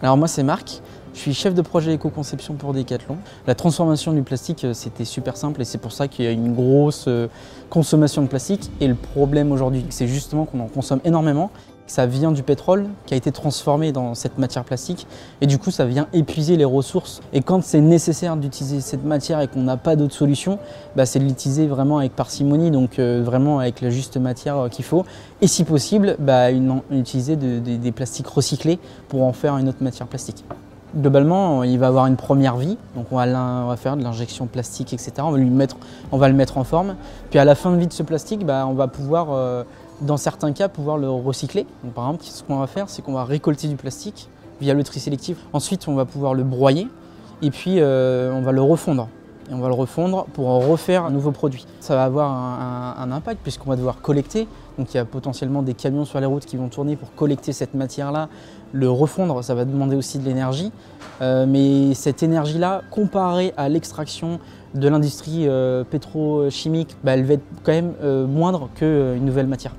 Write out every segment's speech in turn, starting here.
Alors moi c'est Marc, je suis chef de projet éco-conception pour Decathlon. La transformation du plastique c'était super simple et c'est pour ça qu'il y a une grosse consommation de plastique. Et le problème aujourd'hui c'est justement qu'on en consomme énormément. Ça vient du pétrole qui a été transformé dans cette matière plastique et du coup ça vient épuiser les ressources. Et quand c'est nécessaire d'utiliser cette matière et qu'on n'a pas d'autre solution, c'est de l'utiliser vraiment avec parcimonie, donc vraiment avec la juste matière qu'il faut. Et si possible, utiliser des plastiques recyclés pour en faire une autre matière plastique. Globalement, il va avoir une première vie, donc on va faire de l'injection plastique, etc. On va le mettre en forme. Puis à la fin de vie de ce plastique, on va pouvoir dans certains cas, pouvoir le recycler. Donc, par exemple, ce qu'on va faire, c'est qu'on va récolter du plastique via le tri sélectif. Ensuite, on va pouvoir le broyer et puis on va le refondre. Et on va le refondre pour en refaire un nouveau produit. Ça va avoir un impact puisqu'on va devoir collecter. Donc il y a potentiellement des camions sur les routes qui vont tourner pour collecter cette matière-là. Le refondre, ça va demander aussi de l'énergie. Mais cette énergie-là, comparée à l'extraction de l'industrie pétrochimique, elle va être quand même moindre qu'une nouvelle matière.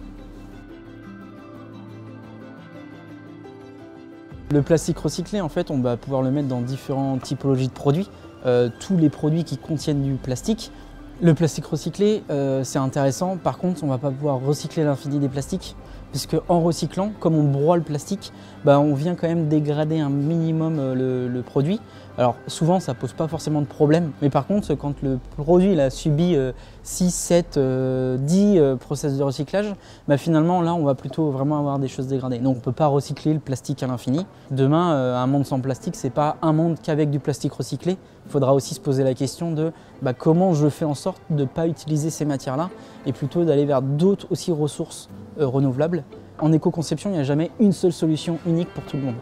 Le plastique recyclé, en fait, on va pouvoir le mettre dans différentes typologies de produits. Tous les produits qui contiennent du plastique. Le plastique recyclé, c'est intéressant. Par contre, on ne va pas pouvoir recycler l'infini des plastiques. Puisque en recyclant, comme on broie le plastique, on vient quand même dégrader un minimum le produit. Alors souvent, ça ne pose pas forcément de problème. Mais par contre, quand le produit il a subi 6, 7, 10 process de recyclage, finalement, là, on va plutôt vraiment avoir des choses dégradées. Donc on ne peut pas recycler le plastique à l'infini. Demain, un monde sans plastique, ce n'est pas un monde qu'avec du plastique recyclé. Il faudra aussi se poser la question de comment je fais en sorte de ne pas utiliser ces matières-là et plutôt d'aller vers d'autres aussi ressources renouvelables. En éco-conception, il n'y a jamais une seule solution unique pour tout le monde.